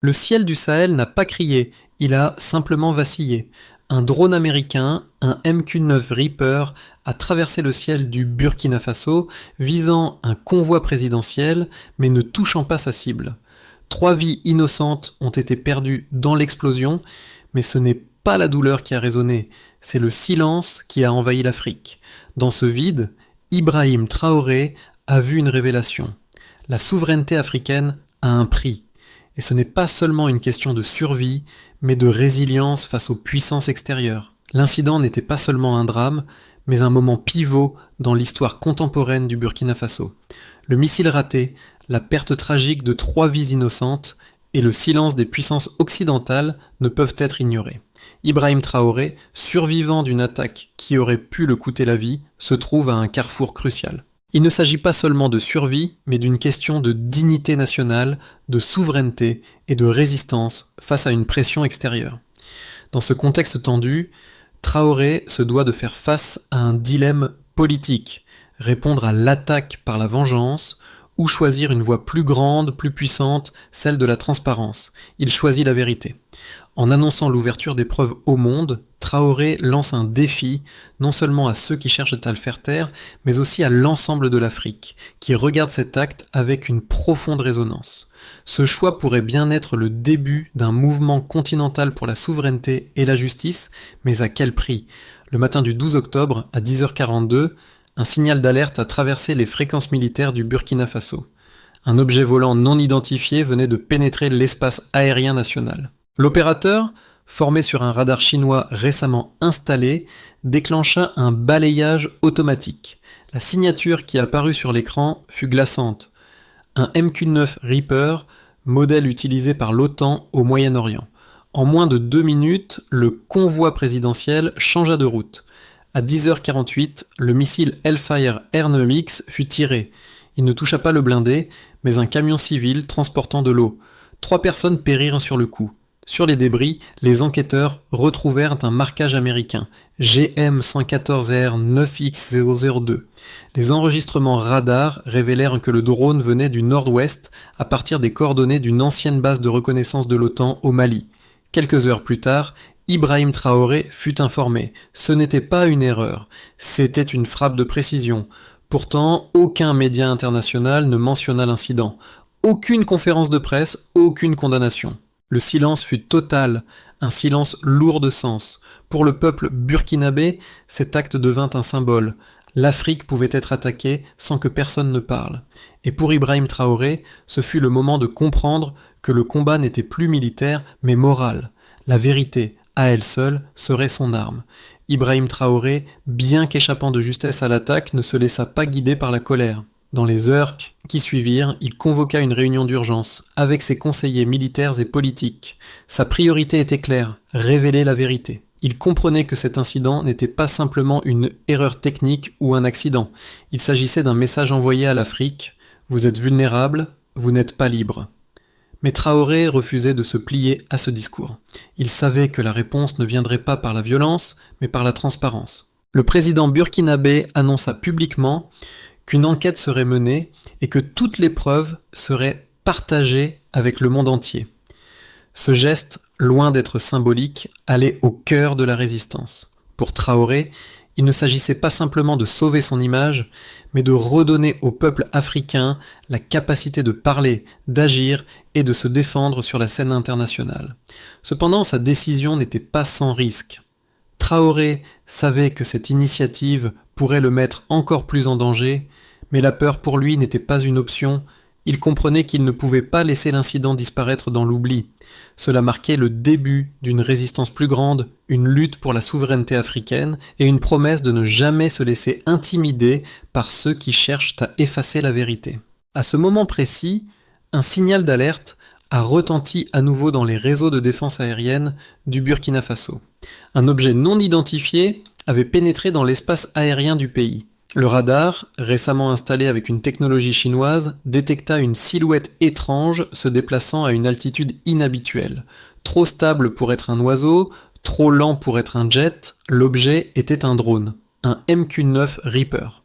Le ciel du Sahel n'a pas crié, il a simplement vacillé. Un drone américain, un MQ-9 Reaper, a traversé le ciel du Burkina Faso, visant un convoi présidentiel, mais ne touchant pas sa cible. 3 vies innocentes ont été perdues dans l'explosion, mais ce n'est pas la douleur qui a résonné, c'est le silence qui a envahi l'Afrique. Dans ce vide, Ibrahim Traoré a vu une révélation. La souveraineté africaine a un prix. Et ce n'est pas seulement une question de survie, mais de résilience face aux puissances extérieures. L'incident n'était pas seulement un drame, mais un moment pivot dans l'histoire contemporaine du Burkina Faso. Le missile raté, la perte tragique de 3 vies innocentes et le silence des puissances occidentales ne peuvent être ignorés. Ibrahim Traoré, survivant d'une attaque qui aurait pu le coûter la vie, se trouve à un carrefour crucial. Il ne s'agit pas seulement de survie, mais d'une question de dignité nationale, de souveraineté et de résistance face à une pression extérieure. Dans ce contexte tendu, Traoré se doit de faire face à un dilemme politique, répondre à l'attaque par la vengeance ou choisir une voie plus grande, plus puissante, celle de la transparence. Il choisit la vérité. En annonçant l'ouverture des preuves au monde, Traoré lance un défi non seulement à ceux qui cherchent à le faire taire, mais aussi à l'ensemble de l'Afrique, qui regarde cet acte avec une profonde résonance. Ce choix pourrait bien être le début d'un mouvement continental pour la souveraineté et la justice, mais à quel prix ? Le matin du 12 octobre, à 10h42, un signal d'alerte a traversé les fréquences militaires du Burkina Faso. Un objet volant non identifié venait de pénétrer l'espace aérien national. L'opérateur, formé sur un radar chinois récemment installé, déclencha un balayage automatique. La signature qui apparut sur l'écran fut glaçante. Un MQ-9 Reaper, modèle utilisé par l'OTAN au Moyen-Orient. En moins de 2 minutes, le convoi présidentiel changea de route. À 10h48, le missile Hellfire R9X fut tiré. Il ne toucha pas le blindé, mais un camion civil transportant de l'eau. 3 personnes périrent sur le coup. Sur les débris, les enquêteurs retrouvèrent un marquage américain, GM114R9X002. Les enregistrements radar révélèrent que le drone venait du nord-ouest à partir des coordonnées d'une ancienne base de reconnaissance de l'OTAN au Mali. Quelques heures plus tard, Ibrahim Traoré fut informé. Ce n'était pas une erreur, c'était une frappe de précision. Pourtant, aucun média international ne mentionna l'incident. Aucune conférence de presse, aucune condamnation. Le silence fut total, un silence lourd de sens. Pour le peuple burkinabé, cet acte devint un symbole. L'Afrique pouvait être attaquée sans que personne ne parle. Et pour Ibrahim Traoré, ce fut le moment de comprendre que le combat n'était plus militaire, mais moral. La vérité, à elle seule, serait son arme. Ibrahim Traoré, bien qu'échappant de justesse à l'attaque, ne se laissa pas guider par la colère. Dans les heures qui suivirent, il convoqua une réunion d'urgence avec ses conseillers militaires et politiques. Sa priorité était claire, révéler la vérité. Il comprenait que cet incident n'était pas simplement une erreur technique ou un accident. Il s'agissait d'un message envoyé à l'Afrique. Vous êtes vulnérable, vous n'êtes pas libre. Mais Traoré refusait de se plier à ce discours. Il savait que la réponse ne viendrait pas par la violence, mais par la transparence. Le président burkinabé annonça publiquement qu'une enquête serait menée et que toutes les preuves seraient partagées avec le monde entier. Ce geste, loin d'être symbolique, allait au cœur de la résistance. Pour Traoré, il ne s'agissait pas simplement de sauver son image, mais de redonner au peuple africain la capacité de parler, d'agir et de se défendre sur la scène internationale. Cependant, sa décision n'était pas sans risque. Traoré savait que cette initiative pourrait le mettre encore plus en danger, mais la peur pour lui n'était pas une option. Il comprenait qu'il ne pouvait pas laisser l'incident disparaître dans l'oubli. Cela marquait le début d'une résistance plus grande, une lutte pour la souveraineté africaine et une promesse de ne jamais se laisser intimider par ceux qui cherchent à effacer la vérité. À ce moment précis, un signal d'alerte a retenti à nouveau dans les réseaux de défense aérienne du Burkina Faso. Un objet non identifié avait pénétré dans l'espace aérien du pays. Le radar, récemment installé avec une technologie chinoise, détecta une silhouette étrange se déplaçant à une altitude inhabituelle. Trop stable pour être un oiseau, trop lent pour être un jet, l'objet était un drone, un MQ-9 Reaper.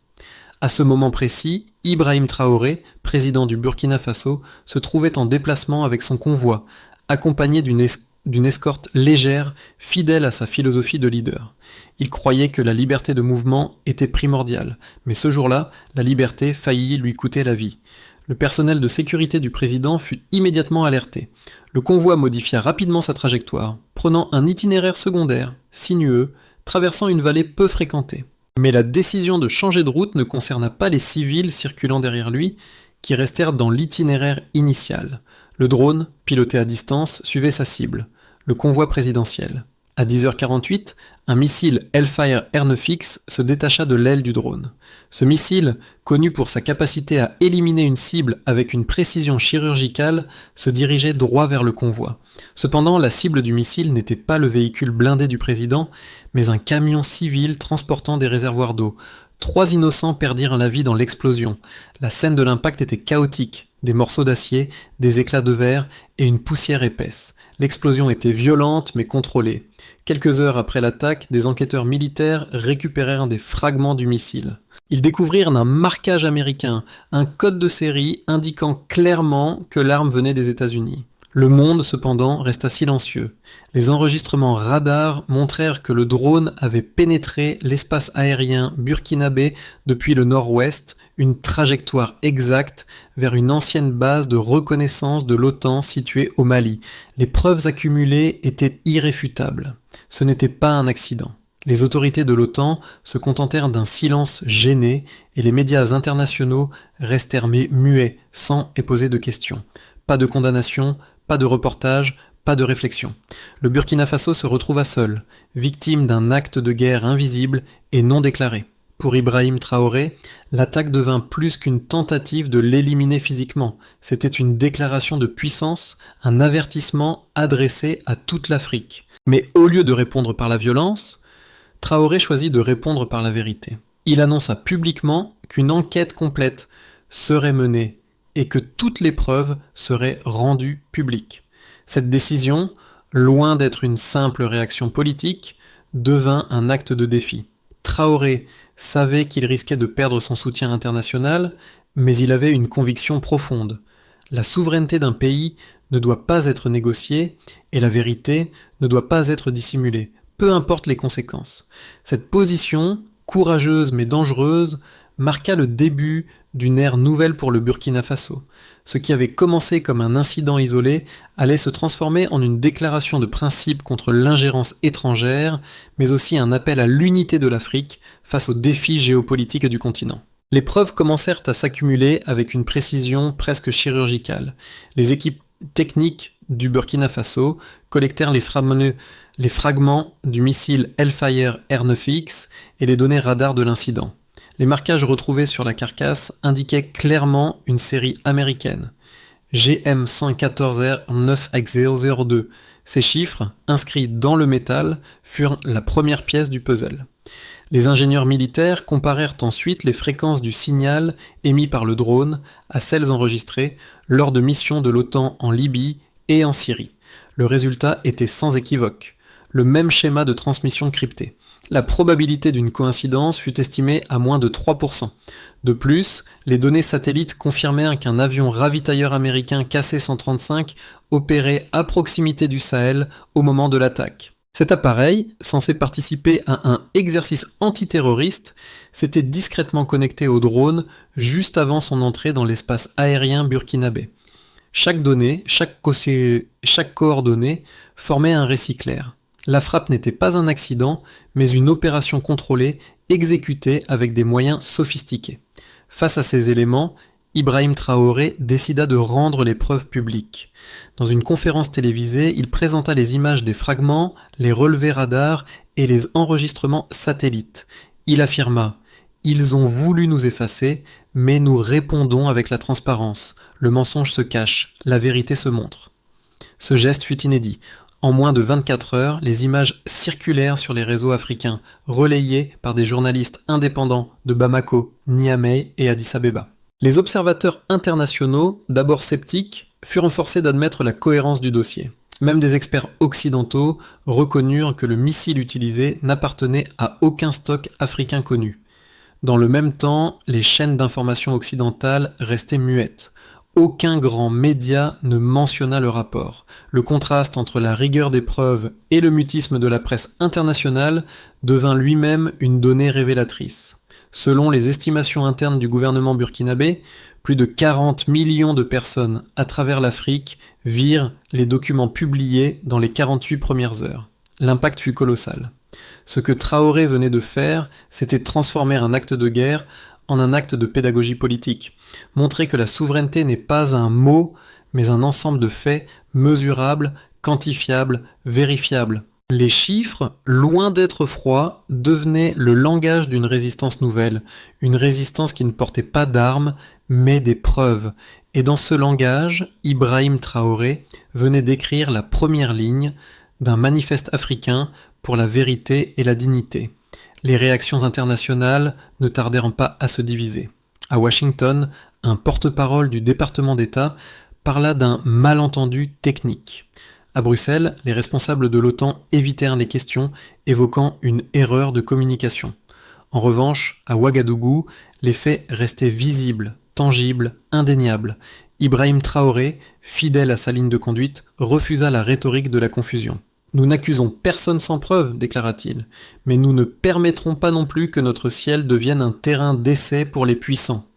À ce moment précis, Ibrahim Traoré, président du Burkina Faso, se trouvait en déplacement avec son convoi, accompagné d'une escorte légère, fidèle à sa philosophie de leader. Il croyait que la liberté de mouvement était primordiale, mais ce jour-là, la liberté faillit lui coûter la vie. Le personnel de sécurité du président fut immédiatement alerté. Le convoi modifia rapidement sa trajectoire, prenant un itinéraire secondaire, sinueux, traversant une vallée peu fréquentée. Mais la décision de changer de route ne concerna pas les civils circulant derrière lui, qui restèrent dans l'itinéraire initial. Le drone, piloté à distance, suivait sa cible, le convoi présidentiel. À 10h48, un missile Hellfire Air9X se détacha de l'aile du drone. Ce missile, connu pour sa capacité à éliminer une cible avec une précision chirurgicale, se dirigeait droit vers le convoi. Cependant, la cible du missile n'était pas le véhicule blindé du président, mais un camion civil transportant des réservoirs d'eau. 3 innocents perdirent la vie dans l'explosion. La scène de l'impact était chaotique. Des morceaux d'acier, des éclats de verre et une poussière épaisse. L'explosion était violente mais contrôlée. Quelques heures après l'attaque, des enquêteurs militaires récupérèrent des fragments du missile. Ils découvrirent un marquage américain, un code de série indiquant clairement que l'arme venait des États-Unis. Le monde, cependant, resta silencieux. Les enregistrements radars montrèrent que le drone avait pénétré l'espace aérien burkinabé depuis le nord-ouest, une trajectoire exacte vers une ancienne base de reconnaissance de l'OTAN située au Mali. Les preuves accumulées étaient irréfutables. Ce n'était pas un accident. Les autorités de l'OTAN se contentèrent d'un silence gêné et les médias internationaux restèrent muets, sans poser de questions. Pas de condamnation, pas de reportage, pas de réflexion. Le Burkina Faso se retrouva seul, victime d'un acte de guerre invisible et non déclaré. Pour Ibrahim Traoré, l'attaque devint plus qu'une tentative de l'éliminer physiquement. C'était une déclaration de puissance, un avertissement adressé à toute l'Afrique. Mais au lieu de répondre par la violence, Traoré choisit de répondre par la vérité. Il annonça publiquement qu'une enquête complète serait menée et que toutes les preuves seraient rendues publiques. Cette décision, loin d'être une simple réaction politique, devint un acte de défi. Traoré savait qu'il risquait de perdre son soutien international, mais il avait une conviction profonde. La souveraineté d'un pays ne doit pas être négociée et la vérité ne doit pas être dissimulée, peu importe les conséquences. Cette position, courageuse mais dangereuse, marqua le début d'une ère nouvelle pour le Burkina Faso. Ce qui avait commencé comme un incident isolé allait se transformer en une déclaration de principe contre l'ingérence étrangère, mais aussi un appel à l'unité de l'Afrique face aux défis géopolitiques du continent. Les preuves commencèrent à s'accumuler avec une précision presque chirurgicale. Les équipes techniques du Burkina Faso collectèrent les fragments du missile Hellfire Air9X et les données radar de l'incident. Les marquages retrouvés sur la carcasse indiquaient clairement une série américaine, GM114R9X002. Ces chiffres, inscrits dans le métal, furent la première pièce du puzzle. Les ingénieurs militaires comparèrent ensuite les fréquences du signal émis par le drone à celles enregistrées lors de missions de l'OTAN en Libye et en Syrie. Le résultat était sans équivoque, le même schéma de transmission cryptée. La probabilité d'une coïncidence fut estimée à moins de 3%. De plus, les données satellites confirmèrent qu'un avion ravitailleur américain KC-135 opérait à proximité du Sahel au moment de l'attaque. Cet appareil, censé participer à un exercice antiterroriste, s'était discrètement connecté au drone juste avant son entrée dans l'espace aérien burkinabé. Chaque donnée, chaque coordonnée formait un récit clair. La frappe n'était pas un accident, mais une opération contrôlée, exécutée avec des moyens sophistiqués. Face à ces éléments, Ibrahim Traoré décida de rendre les preuves publiques. Dans une conférence télévisée, il présenta les images des fragments, les relevés radars et les enregistrements satellites. Il affirma « Ils ont voulu nous effacer, mais nous répondons avec la transparence. Le mensonge se cache, la vérité se montre. » Ce geste fut inédit. En moins de 24 heures, les images circulèrent sur les réseaux africains, relayées par des journalistes indépendants de Bamako, Niamey et Addis Abeba. Les observateurs internationaux, d'abord sceptiques, furent forcés d'admettre la cohérence du dossier. Même des experts occidentaux reconnurent que le missile utilisé n'appartenait à aucun stock africain connu. Dans le même temps, les chaînes d'information occidentales restaient muettes. Aucun grand média ne mentionna le rapport. Le contraste entre la rigueur des preuves et le mutisme de la presse internationale devint lui-même une donnée révélatrice. Selon les estimations internes du gouvernement burkinabé, plus de 40 millions de personnes à travers l'Afrique virent les documents publiés dans les 48 premières heures. L'impact fut colossal. Ce que Traoré venait de faire, c'était transformer un acte de guerre en un acte de pédagogie politique. Montrer que la souveraineté n'est pas un mot, mais un ensemble de faits mesurables, quantifiables, vérifiables. Les chiffres, loin d'être froids, devenaient le langage d'une résistance nouvelle, une résistance qui ne portait pas d'armes, mais des preuves. Et dans ce langage, Ibrahim Traoré venait d'écrire la première ligne d'un manifeste africain pour la vérité et la dignité. Les réactions internationales ne tardèrent pas à se diviser. À Washington, un porte-parole du département d'État parla d'un malentendu technique. À Bruxelles, les responsables de l'OTAN évitèrent les questions, évoquant une erreur de communication. En revanche, à Ouagadougou, les faits restaient visibles, tangibles, indéniables. Ibrahim Traoré, fidèle à sa ligne de conduite, refusa la rhétorique de la confusion. « Nous n'accusons personne sans preuve, déclara-t-il, mais nous ne permettrons pas non plus que notre ciel devienne un terrain d'essai pour les puissants. »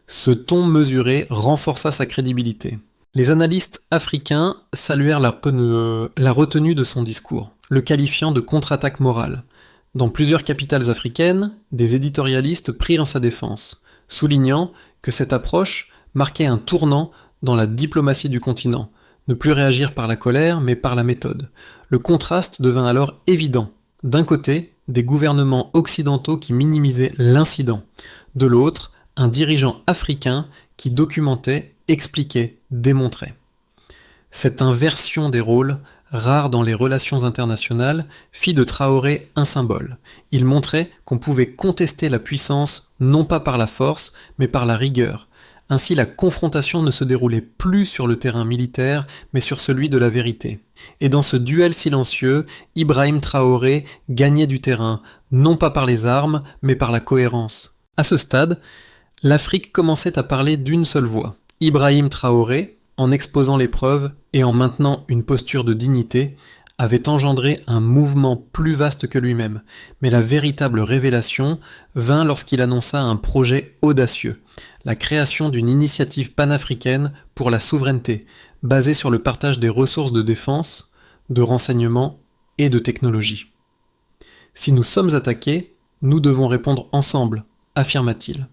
Ce ton mesuré renforça sa crédibilité. Les analystes africains saluèrent la retenue de son discours, le qualifiant de contre-attaque morale. Dans plusieurs capitales africaines, des éditorialistes prirent sa défense, soulignant que cette approche marquait un tournant dans la diplomatie du continent, ne plus réagir par la colère mais par la méthode. Le contraste devint alors évident. D'un côté, des gouvernements occidentaux qui minimisaient l'incident. De l'autre, un dirigeant africain qui documentait, expliquait, démontrait. Cette inversion des rôles, rare dans les relations internationales, fit de Traoré un symbole. Il montrait qu'on pouvait contester la puissance non pas par la force, mais par la rigueur. Ainsi, la confrontation ne se déroulait plus sur le terrain militaire, mais sur celui de la vérité. Et dans ce duel silencieux, Ibrahim Traoré gagnait du terrain, non pas par les armes, mais par la cohérence. À ce stade, l'Afrique commençait à parler d'une seule voix. Ibrahim Traoré, en exposant les preuves et en maintenant une posture de dignité, avait engendré un mouvement plus vaste que lui-même. Mais la véritable révélation vint lorsqu'il annonça un projet audacieux, la création d'une initiative panafricaine pour la souveraineté, basée sur le partage des ressources de défense, de renseignement et de technologie. « Si nous sommes attaqués, nous devons répondre ensemble », affirma-t-il.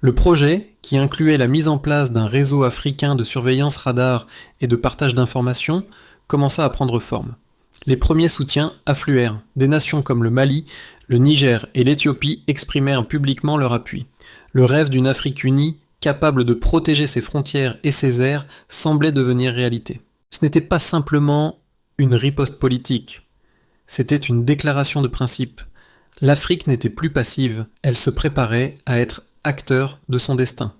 Le projet, qui incluait la mise en place d'un réseau africain de surveillance radar et de partage d'informations, commença à prendre forme. Les premiers soutiens affluèrent. Des nations comme le Mali, le Niger et l'Éthiopie exprimèrent publiquement leur appui. Le rêve d'une Afrique unie, capable de protéger ses frontières et ses airs, semblait devenir réalité. Ce n'était pas simplement une riposte politique, c'était une déclaration de principe. L'Afrique n'était plus passive, elle se préparait à être acteur de son destin.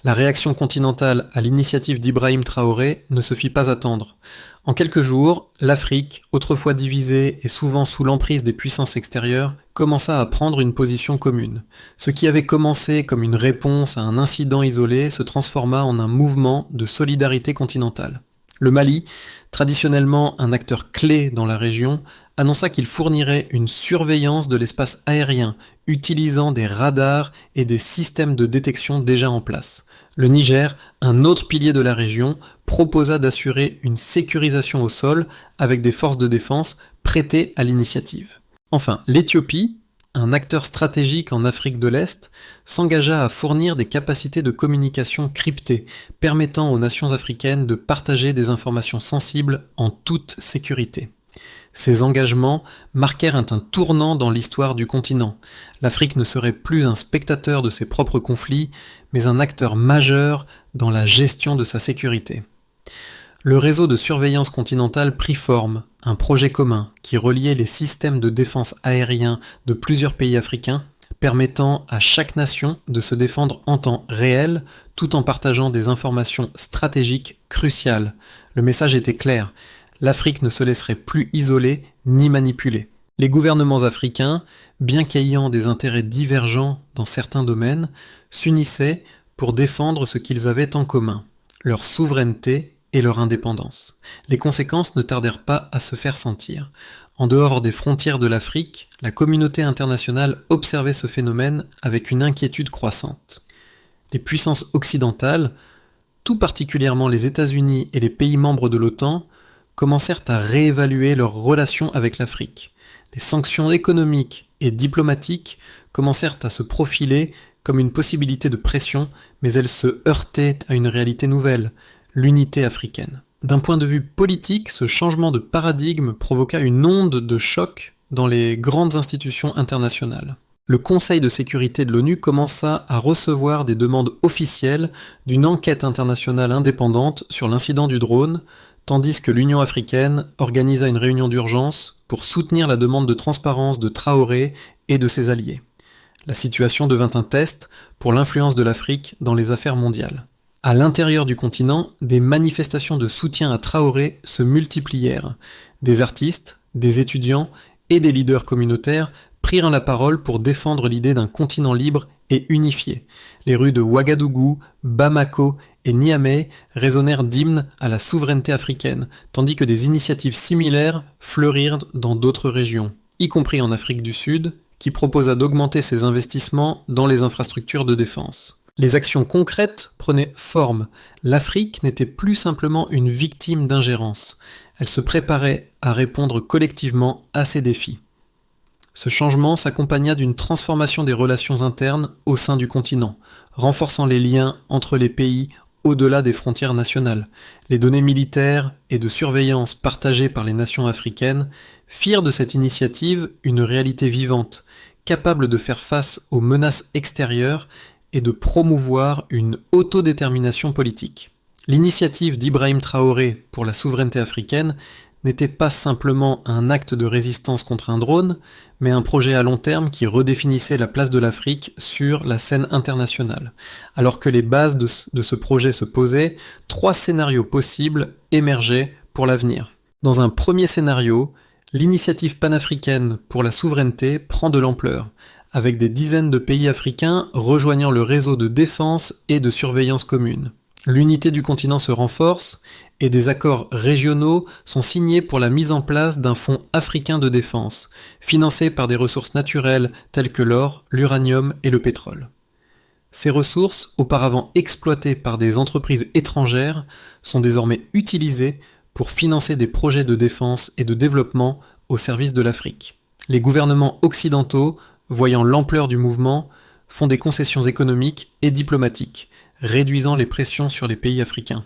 La réaction continentale à l'initiative d'Ibrahim Traoré ne se fit pas attendre. En quelques jours, l'Afrique, autrefois divisée et souvent sous l'emprise des puissances extérieures, commença à prendre une position commune. Ce qui avait commencé comme une réponse à un incident isolé se transforma en un mouvement de solidarité continentale. Le Mali, traditionnellement un acteur clé dans la région, annonça qu'il fournirait une surveillance de l'espace aérien, utilisant des radars et des systèmes de détection déjà en place. Le Niger, un autre pilier de la région, proposa d'assurer une sécurisation au sol avec des forces de défense prêtées à l'initiative. Enfin, l'Éthiopie, un acteur stratégique en Afrique de l'Est, s'engagea à fournir des capacités de communication cryptées, permettant aux nations africaines de partager des informations sensibles en toute sécurité. Ces engagements marquèrent un tournant dans l'histoire du continent. L'Afrique ne serait plus un spectateur de ses propres conflits, mais un acteur majeur dans la gestion de sa sécurité. Le réseau de surveillance continentale prit forme, un projet commun qui reliait les systèmes de défense aérien de plusieurs pays africains, permettant à chaque nation de se défendre en temps réel, tout en partageant des informations stratégiques cruciales. Le message était clair. L'Afrique ne se laisserait plus isoler ni manipuler. Les gouvernements africains, bien qu'ayant des intérêts divergents dans certains domaines, s'unissaient pour défendre ce qu'ils avaient en commun, leur souveraineté et leur indépendance. Les conséquences ne tardèrent pas à se faire sentir. En dehors des frontières de l'Afrique, la communauté internationale observait ce phénomène avec une inquiétude croissante. Les puissances occidentales, tout particulièrement les États-Unis et les pays membres de l'OTAN, commencèrent à réévaluer leurs relations avec l'Afrique. Les sanctions économiques et diplomatiques commencèrent à se profiler comme une possibilité de pression, mais elles se heurtaient à une réalité nouvelle, l'unité africaine. D'un point de vue politique, ce changement de paradigme provoqua une onde de choc dans les grandes institutions internationales. Le Conseil de sécurité de l'ONU commença à recevoir des demandes officielles d'une enquête internationale indépendante sur l'incident du drone, tandis que l'Union africaine organisa une réunion d'urgence pour soutenir la demande de transparence de Traoré et de ses alliés. La situation devint un test pour l'influence de l'Afrique dans les affaires mondiales. À l'intérieur du continent, des manifestations de soutien à Traoré se multiplièrent. Des artistes, des étudiants et des leaders communautaires prirent la parole pour défendre l'idée d'un continent libre et unifié. Les rues de Ouagadougou, Bamako et Niamey résonnèrent d'hymnes à la souveraineté africaine, tandis que des initiatives similaires fleurirent dans d'autres régions, y compris en Afrique du Sud, qui proposa d'augmenter ses investissements dans les infrastructures de défense. Les actions concrètes prenaient forme. L'Afrique n'était plus simplement une victime d'ingérence. Elle se préparait à répondre collectivement à ces défis. Ce changement s'accompagna d'une transformation des relations internes au sein du continent, renforçant les liens entre les pays au-delà des frontières nationales. Les données militaires et de surveillance partagées par les nations africaines firent de cette initiative une réalité vivante, capable de faire face aux menaces extérieures et de promouvoir une autodétermination politique. L'initiative d'Ibrahim Traoré pour la souveraineté africaine n'était pas simplement un acte de résistance contre un drone, mais un projet à long terme qui redéfinissait la place de l'Afrique sur la scène internationale. Alors que les bases de ce projet se posaient, 3 scénarios possibles émergeaient pour l'avenir. Dans un premier scénario, l'initiative panafricaine pour la souveraineté prend de l'ampleur, avec des dizaines de pays africains rejoignant le réseau de défense et de surveillance commune. L'unité du continent se renforce et des accords régionaux sont signés pour la mise en place d'un fonds africain de défense, financé par des ressources naturelles telles que l'or, l'uranium et le pétrole. Ces ressources, auparavant exploitées par des entreprises étrangères, sont désormais utilisées pour financer des projets de défense et de développement au service de l'Afrique. Les gouvernements occidentaux, voyant l'ampleur du mouvement, font des concessions économiques et diplomatiques, réduisant les pressions sur les pays africains.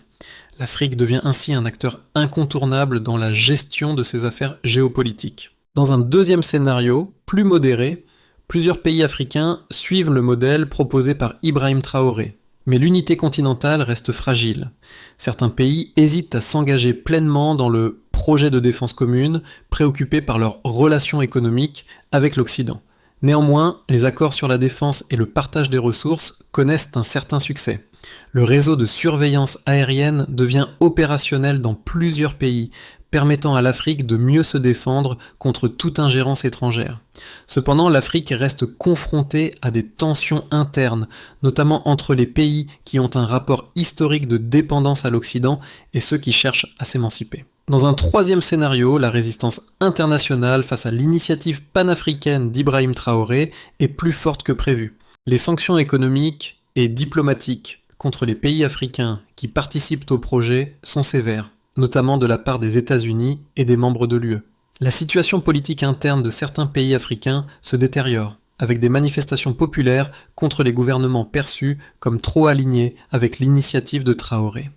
L'Afrique devient ainsi un acteur incontournable dans la gestion de ses affaires géopolitiques. Dans un deuxième scénario, plus modéré, plusieurs pays africains suivent le modèle proposé par Ibrahim Traoré. Mais l'unité continentale reste fragile. Certains pays hésitent à s'engager pleinement dans le projet de défense commune, préoccupés par leurs relations économiques avec l'Occident. Néanmoins, les accords sur la défense et le partage des ressources connaissent un certain succès. Le réseau de surveillance aérienne devient opérationnel dans plusieurs pays, permettant à l'Afrique de mieux se défendre contre toute ingérence étrangère. Cependant, l'Afrique reste confrontée à des tensions internes, notamment entre les pays qui ont un rapport historique de dépendance à l'Occident et ceux qui cherchent à s'émanciper. Dans un troisième scénario, la résistance internationale face à l'initiative panafricaine d'Ibrahim Traoré est plus forte que prévu. Les sanctions économiques et diplomatiques contre les pays africains qui participent au projet sont sévères, notamment de la part des États-Unis et des membres de l'UE. La situation politique interne de certains pays africains se détériore, avec des manifestations populaires contre les gouvernements perçus comme trop alignés avec l'initiative de Traoré.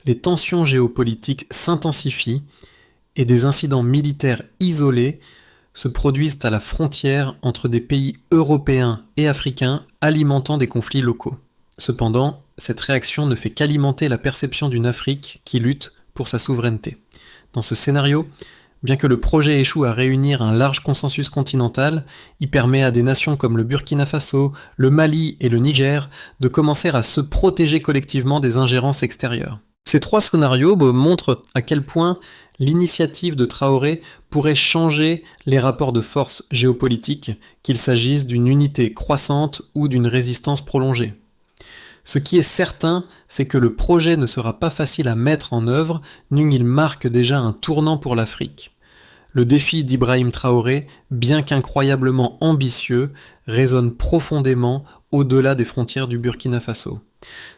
Les tensions géopolitiques s'intensifient et des incidents militaires isolés se produisent à la frontière entre des pays européens et africains alimentant des conflits locaux. Cependant, cette réaction ne fait qu'alimenter la perception d'une Afrique qui lutte pour sa souveraineté. Dans ce scénario, bien que le projet échoue à réunir un large consensus continental, il permet à des nations comme le Burkina Faso, le Mali et le Niger de commencer à se protéger collectivement des ingérences extérieures. Ces 3 scénarios montrent à quel point l'initiative de Traoré pourrait changer les rapports de force géopolitiques, qu'il s'agisse d'une unité croissante ou d'une résistance prolongée. Ce qui est certain, c'est que le projet ne sera pas facile à mettre en œuvre, ni il marque déjà un tournant pour l'Afrique. Le défi d'Ibrahim Traoré, bien qu'incroyablement ambitieux, résonne profondément au-delà des frontières du Burkina Faso.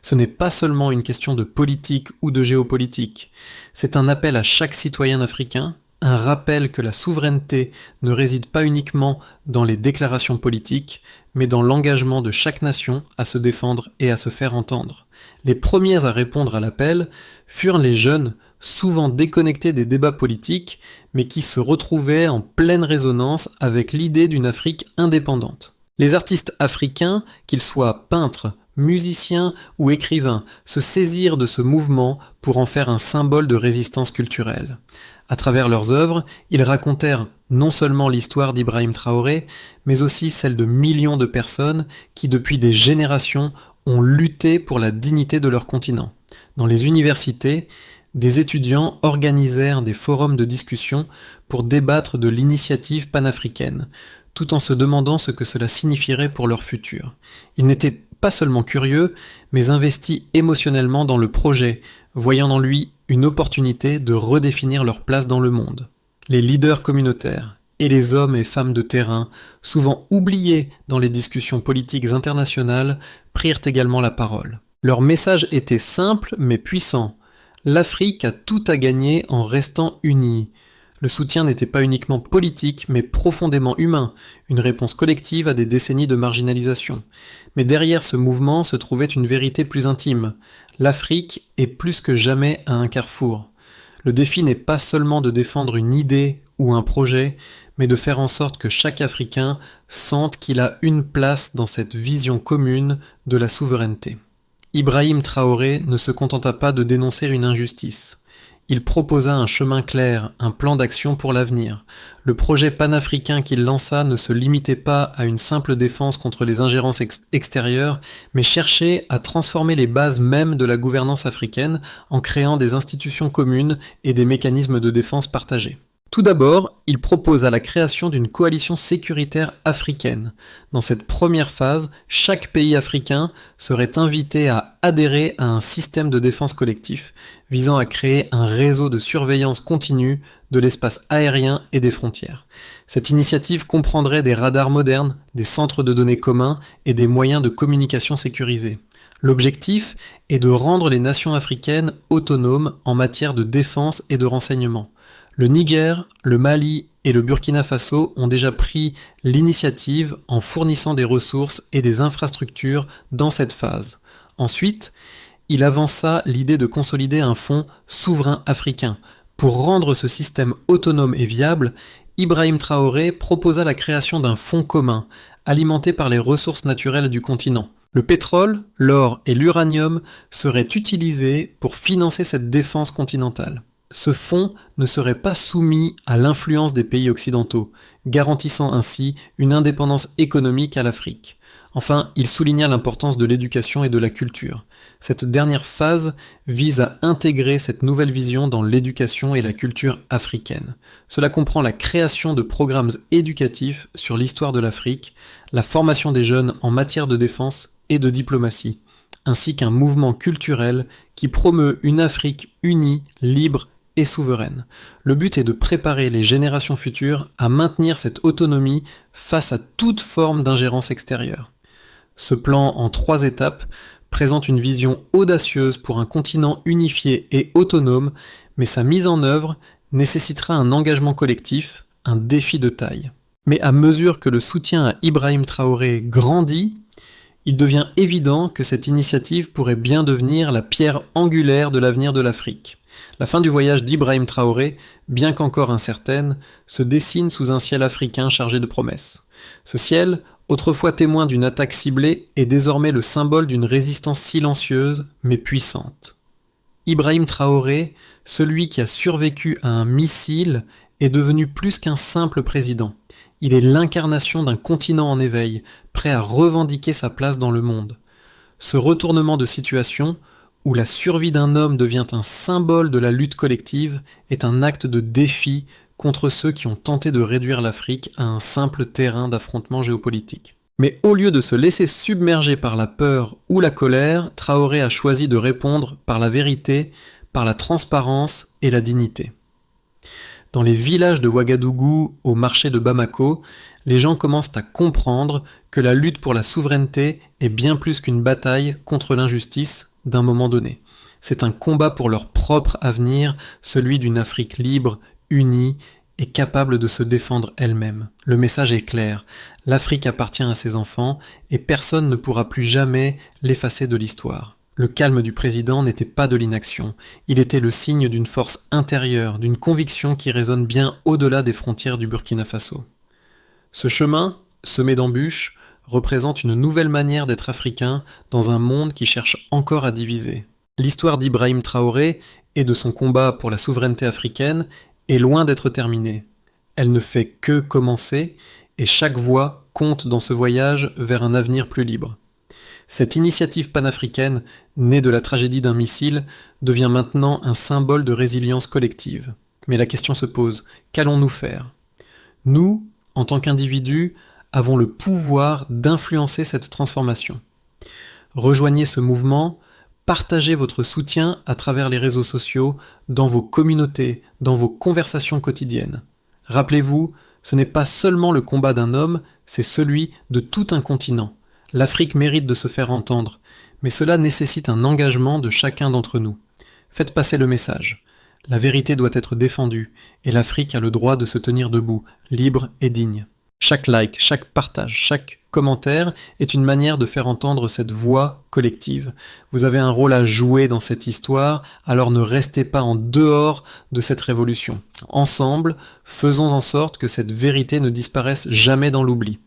Ce n'est pas seulement une question de politique ou de géopolitique, c'est un appel à chaque citoyen africain, un rappel que la souveraineté ne réside pas uniquement dans les déclarations politiques, mais dans l'engagement de chaque nation à se défendre et à se faire entendre. Les premiers à répondre à l'appel furent les jeunes, souvent déconnectés des débats politiques, mais qui se retrouvaient en pleine résonance avec l'idée d'une Afrique indépendante. Les artistes africains, qu'ils soient peintres, musiciens ou écrivains, se saisirent de ce mouvement pour en faire un symbole de résistance culturelle. À travers leurs œuvres, ils racontèrent non seulement l'histoire d'Ibrahim Traoré, mais aussi celle de millions de personnes qui, depuis des générations, ont lutté pour la dignité de leur continent. Dans les universités, des étudiants organisèrent des forums de discussion pour débattre de l'initiative panafricaine, tout en se demandant ce que cela signifierait pour leur futur. Ils n'étaient pas seulement curieux, mais investis émotionnellement dans le projet, voyant en lui une opportunité de redéfinir leur place dans le monde. Les leaders communautaires et les hommes et femmes de terrain, souvent oubliés dans les discussions politiques internationales, prirent également la parole. Leur message était simple mais puissant. L'Afrique a tout à gagner en restant unie. Le soutien n'était pas uniquement politique, mais profondément humain, une réponse collective à des décennies de marginalisation. Mais derrière ce mouvement se trouvait une vérité plus intime. L'Afrique est plus que jamais à un carrefour. Le défi n'est pas seulement de défendre une idée ou un projet, mais de faire en sorte que chaque Africain sente qu'il a une place dans cette vision commune de la souveraineté. Ibrahim Traoré ne se contenta pas de dénoncer une injustice. Il proposa un chemin clair, un plan d'action pour l'avenir. Le projet panafricain qu'il lança ne se limitait pas à une simple défense contre les ingérences extérieures, mais cherchait à transformer les bases mêmes de la gouvernance africaine en créant des institutions communes et des mécanismes de défense partagés. Tout d'abord, il proposa la création d'une coalition sécuritaire africaine. Dans cette première phase, chaque pays africain serait invité à adhérer à un système de défense collectif, visant à créer un réseau de surveillance continue de l'espace aérien et des frontières. Cette initiative comprendrait des radars modernes, des centres de données communs et des moyens de communication sécurisés. L'objectif est de rendre les nations africaines autonomes en matière de défense et de renseignement. Le Niger, le Mali et le Burkina Faso ont déjà pris l'initiative en fournissant des ressources et des infrastructures dans cette phase. Ensuite, il avança l'idée de consolider un fonds souverain africain. Pour rendre ce système autonome et viable, Ibrahim Traoré proposa la création d'un fonds commun, alimenté par les ressources naturelles du continent. Le pétrole, l'or et l'uranium seraient utilisés pour financer cette défense continentale. Ce fonds ne serait pas soumis à l'influence des pays occidentaux, garantissant ainsi une indépendance économique à l'Afrique. Enfin, il souligna l'importance de l'éducation et de la culture. Cette dernière phase vise à intégrer cette nouvelle vision dans l'éducation et la culture africaine. Cela comprend la création de programmes éducatifs sur l'histoire de l'Afrique, la formation des jeunes en matière de défense et de diplomatie, ainsi qu'un mouvement culturel qui promeut une Afrique unie, libre et souveraine. Le but est de préparer les générations futures à maintenir cette autonomie face à toute forme d'ingérence extérieure. Ce plan en 3 étapes présente une vision audacieuse pour un continent unifié et autonome, mais sa mise en œuvre nécessitera un engagement collectif, un défi de taille. Mais à mesure que le soutien à Ibrahim Traoré grandit, il devient évident que cette initiative pourrait bien devenir la pierre angulaire de l'avenir de l'Afrique. La fin du voyage d'Ibrahim Traoré, bien qu'encore incertaine, se dessine sous un ciel africain chargé de promesses. Ce ciel, autrefois témoin d'une attaque ciblée, est désormais le symbole d'une résistance silencieuse mais puissante. Ibrahim Traoré, celui qui a survécu à un missile, est devenu plus qu'un simple président. Il est l'incarnation d'un continent en éveil, prêt à revendiquer sa place dans le monde. Ce retournement de situation, où la survie d'un homme devient un symbole de la lutte collective, est un acte de défi contre ceux qui ont tenté de réduire l'Afrique à un simple terrain d'affrontement géopolitique. Mais au lieu de se laisser submerger par la peur ou la colère, Traoré a choisi de répondre par la vérité, par la transparence et la dignité. Dans les villages de Ouagadougou, au marché de Bamako, les gens commencent à comprendre que la lutte pour la souveraineté est bien plus qu'une bataille contre l'injustice d'un moment donné. C'est un combat pour leur propre avenir, celui d'une Afrique libre, unie et capable de se défendre elle-même. Le message est clair, l'Afrique appartient à ses enfants et personne ne pourra plus jamais l'effacer de l'histoire. Le calme du président n'était pas de l'inaction, il était le signe d'une force intérieure, d'une conviction qui résonne bien au-delà des frontières du Burkina Faso. Ce chemin, semé d'embûches, représente une nouvelle manière d'être africain dans un monde qui cherche encore à diviser. L'histoire d'Ibrahim Traoré et de son combat pour la souveraineté africaine est loin d'être terminée. Elle ne fait que commencer et chaque voix compte dans ce voyage vers un avenir plus libre. Cette initiative panafricaine, née de la tragédie d'un missile, devient maintenant un symbole de résilience collective. Mais la question se pose, qu'allons-nous faire ? Nous, en tant qu'individus, avons le pouvoir d'influencer cette transformation. Rejoignez ce mouvement, partagez votre soutien à travers les réseaux sociaux, dans vos communautés, dans vos conversations quotidiennes. Rappelez-vous, ce n'est pas seulement le combat d'un homme, c'est celui de tout un continent. L'Afrique mérite de se faire entendre, mais cela nécessite un engagement de chacun d'entre nous. Faites passer le message. La vérité doit être défendue, et l'Afrique a le droit de se tenir debout, libre et digne. Chaque like, chaque partage, chaque commentaire est une manière de faire entendre cette voix collective. Vous avez un rôle à jouer dans cette histoire, alors ne restez pas en dehors de cette révolution. Ensemble, faisons en sorte que cette vérité ne disparaisse jamais dans l'oubli.